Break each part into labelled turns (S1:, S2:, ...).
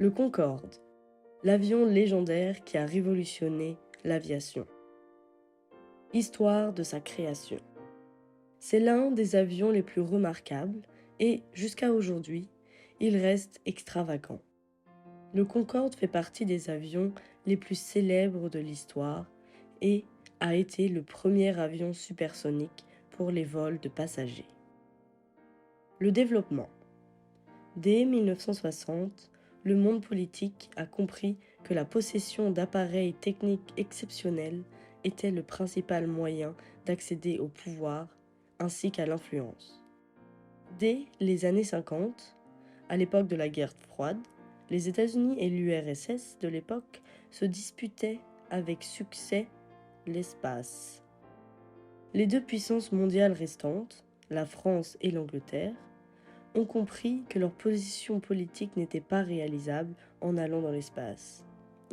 S1: Le Concorde, l'avion légendaire qui a révolutionné l'aviation. Histoire de sa création. C'est l'un des avions les plus remarquables et, jusqu'à aujourd'hui, il reste extravagant. Le Concorde fait partie des avions les plus célèbres de l'histoire et a été le premier avion supersonique pour les vols de passagers. Le développement. Dès 1960, le monde politique a compris que la possession d'appareils techniques exceptionnels était le principal moyen d'accéder au pouvoir ainsi qu'à l'influence. Dès les années 50, à l'époque de la guerre froide, les États-Unis et l'URSS de l'époque se disputaient avec succès l'espace. Les deux puissances mondiales restantes, la France et l'Angleterre, ont compris que leur position politique n'était pas réalisable en allant dans l'espace,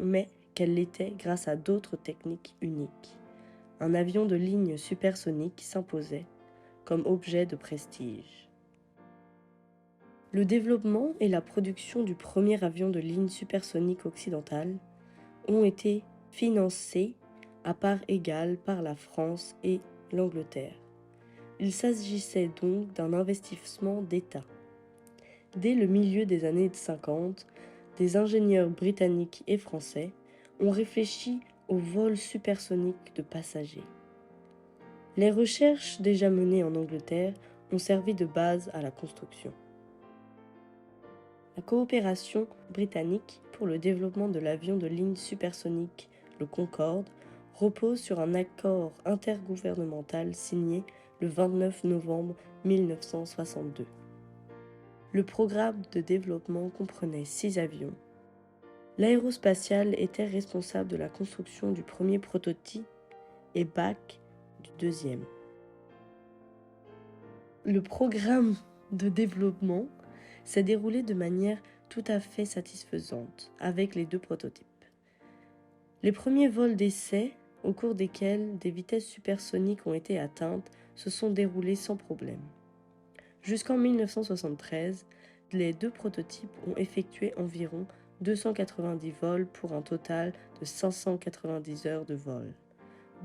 S1: mais qu'elle l'était grâce à d'autres techniques uniques. Un avion de ligne supersonique s'imposait comme objet de prestige. Le développement et la production du premier avion de ligne supersonique occidental ont été financés à part égale par la France et l'Angleterre. Il s'agissait donc d'un investissement d'État. Dès le milieu des années 50, des ingénieurs britanniques et français ont réfléchi au vol supersonique de passagers. Les recherches déjà menées en Angleterre ont servi de base à la construction. La coopération britannique pour le développement de l'avion de ligne supersonique, le Concorde, repose sur un accord intergouvernemental signé le 29 novembre 1962. Le programme de développement comprenait 6 avions. L'aérospatiale était responsable de la construction du premier prototype et Bach du deuxième. Le programme de développement s'est déroulé de manière tout à fait satisfaisante avec les 2 prototypes. Les premiers vols d'essai, au cours desquels des vitesses supersoniques ont été atteintes, se sont déroulés sans problème. Jusqu'en 1973, les 2 prototypes ont effectué environ 290 vols pour un total de 590 heures de vol,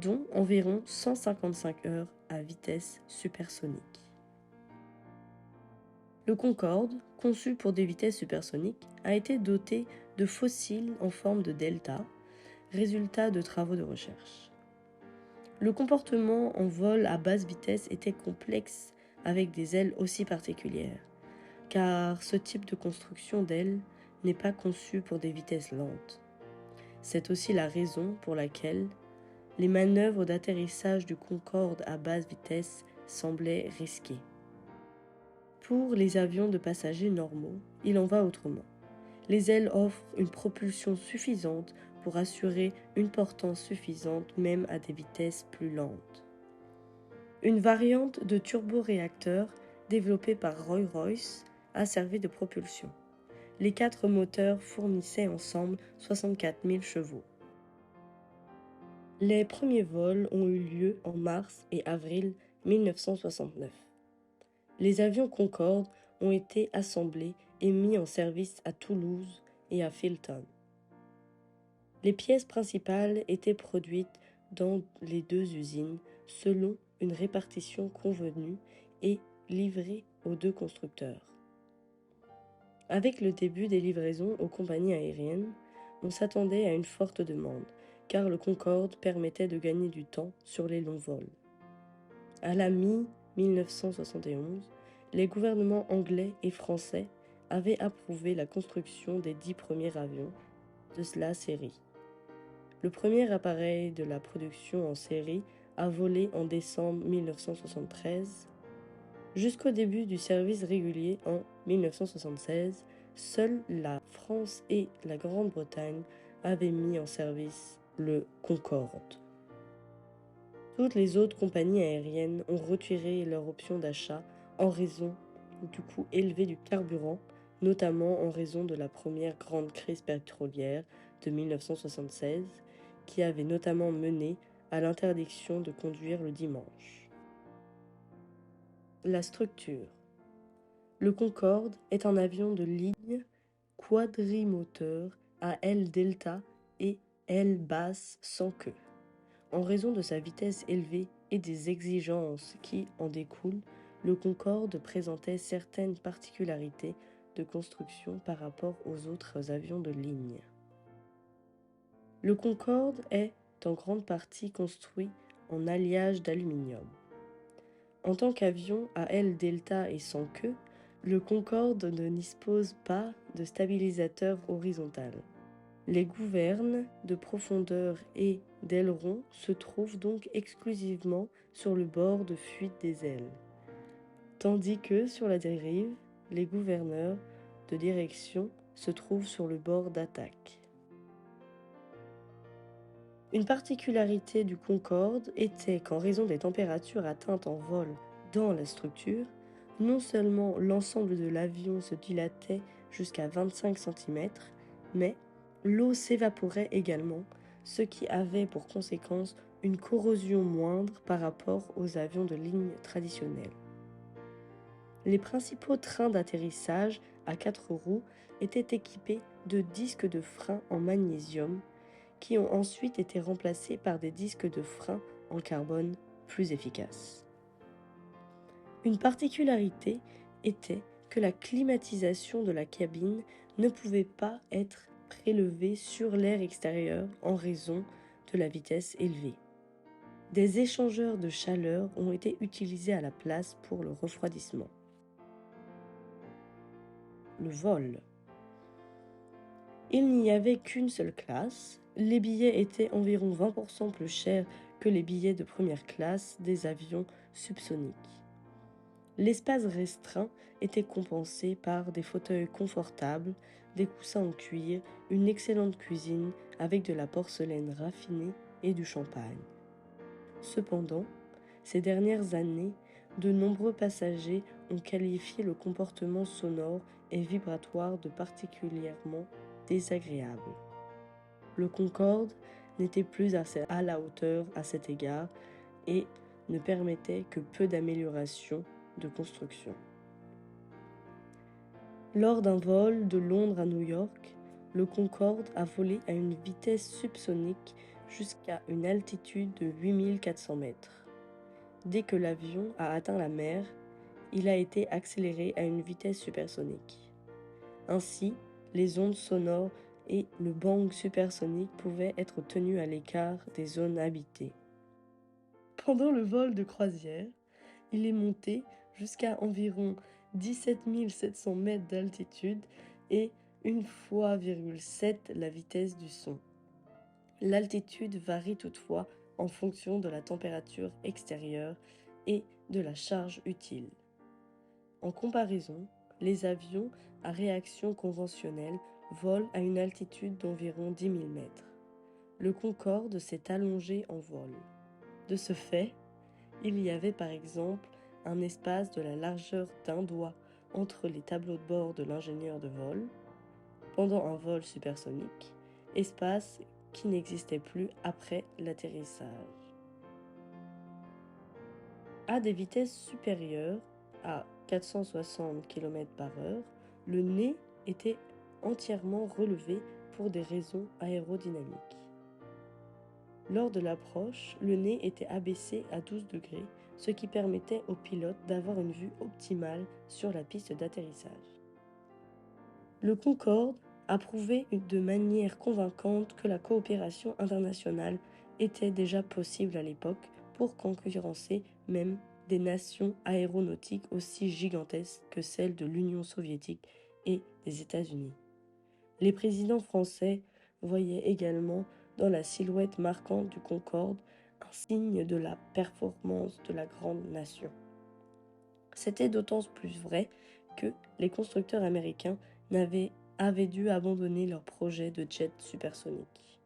S1: dont environ 155 heures à vitesse supersonique. Le Concorde, conçu pour des vitesses supersoniques, a été doté de fossiles en forme de delta, résultat de travaux de recherche. Le comportement en vol à basse vitesse était complexe avec des ailes aussi particulières, car ce type de construction d'ailes n'est pas conçu pour des vitesses lentes. C'est aussi la raison pour laquelle les manœuvres d'atterrissage du Concorde à basse vitesse semblaient risquées. Pour les avions de passagers normaux, il en va autrement. Les ailes offrent une propulsion suffisante pour assurer une portance suffisante même à des vitesses plus lentes. Une variante de turboréacteur développée par Rolls-Royce a servi de propulsion. Les 4 moteurs fournissaient ensemble 64 000 chevaux. Les premiers vols ont eu lieu en mars et avril 1969. Les avions Concorde ont été assemblés et mis en service à Toulouse et à Filton. Les pièces principales étaient produites dans les 2 usines selon une répartition convenue et livrées aux 2 constructeurs. Avec le début des livraisons aux compagnies aériennes, on s'attendait à une forte demande, car le Concorde permettait de gagner du temps sur les longs vols. À la mi-1971, les gouvernements anglais et français avaient approuvé la construction des 10 premiers avions de la série. Le premier appareil de la production en série a volé en décembre 1973. Jusqu'au début du service régulier en 1976, seules la France et la Grande-Bretagne avaient mis en service le Concorde. Toutes les autres compagnies aériennes ont retiré leur option d'achat en raison du coût élevé du carburant, notamment en raison de la première grande crise pétrolière de 1976, qui avait notamment mené à l'interdiction de conduire le dimanche. La structure. Le Concorde est un avion de ligne quadrimoteur à aile delta et aile basse sans queue. En raison de sa vitesse élevée et des exigences qui en découlent, le Concorde présentait certaines particularités de construction par rapport aux autres avions de ligne. Le Concorde est en grande partie construit en alliage d'aluminium. En tant qu'avion à aile delta et sans queue, le Concorde ne dispose pas de stabilisateur horizontal. Les gouvernes de profondeur et d'aileron se trouvent donc exclusivement sur le bord de fuite des ailes, tandis que sur la dérive, les gouverneurs de direction se trouvent sur le bord d'attaque. Une particularité du Concorde était qu'en raison des températures atteintes en vol dans la structure, non seulement l'ensemble de l'avion se dilatait jusqu'à 25 cm, mais l'eau s'évaporait également, ce qui avait pour conséquence une corrosion moindre par rapport aux avions de ligne traditionnels. Les principaux trains d'atterrissage à 4 roues étaient équipés de disques de frein en magnésium qui ont ensuite été remplacés par des disques de frein en carbone plus efficaces. Une particularité était que la climatisation de la cabine ne pouvait pas être prélevée sur l'air extérieur en raison de la vitesse élevée. Des échangeurs de chaleur ont été utilisés à la place pour le refroidissement. Le vol. Il n'y avait qu'une seule classe. Les billets étaient environ 20% plus chers que les billets de première classe des avions subsoniques. L'espace restreint était compensé par des fauteuils confortables, des coussins en cuir, une excellente cuisine avec de la porcelaine raffinée et du champagne. Cependant, ces dernières années, de nombreux passagers ont qualifié le comportement sonore et vibratoire de particulièrement désagréable. Le Concorde n'était plus à la hauteur à cet égard et ne permettait que peu d'améliorations de construction. Lors d'un vol de Londres à New York, le Concorde a volé à une vitesse subsonique jusqu'à une altitude de 8400 mètres. Dès que l'avion a atteint la mer, il a été accéléré à une vitesse supersonique. Ainsi, les ondes sonores et le bang supersonique pouvaient être tenus à l'écart des zones habitées. Pendant le vol de croisière, il est monté jusqu'à environ 17 700 mètres d'altitude et 1,7 fois la vitesse du son. L'altitude varie toutefois en fonction de la température extérieure et de la charge utile. En comparaison, les avions à réaction conventionnelle volent à une altitude d'environ 10 000 mètres. Le Concorde s'est allongé en vol. De ce fait, il y avait par exemple un espace de la largeur d'un doigt entre les tableaux de bord de l'ingénieur de vol pendant un vol supersonique, espace qui n'existait plus après l'atterrissage. À des vitesses supérieures à 460 km/h, le nez était entièrement relevé pour des raisons aérodynamiques. Lors de l'approche, le nez était abaissé à 12 degrés, ce qui permettait au pilote d'avoir une vue optimale sur la piste d'atterrissage. Le Concorde a prouvé de manière convaincante que la coopération internationale était déjà possible à l'époque pour concurrencer même des nations aéronautiques aussi gigantesques que celles de l'Union soviétique et des États-Unis. Les présidents français voyaient également dans la silhouette marquante du Concorde un signe de la performance de la grande nation. C'était d'autant plus vrai que les constructeurs américains avaient dû abandonner leur projet de jet supersonique.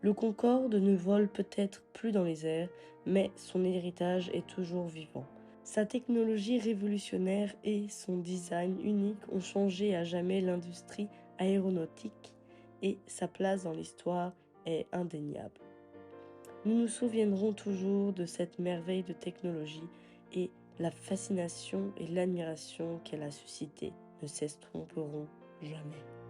S1: Le Concorde ne vole peut-être plus dans les airs, mais son héritage est toujours vivant. Sa technologie révolutionnaire et son design unique ont changé à jamais l'industrie aéronautique et sa place dans l'histoire est indéniable. Nous nous souviendrons toujours de cette merveille de technologie et la fascination et l'admiration qu'elle a suscité ne s'estomperont jamais.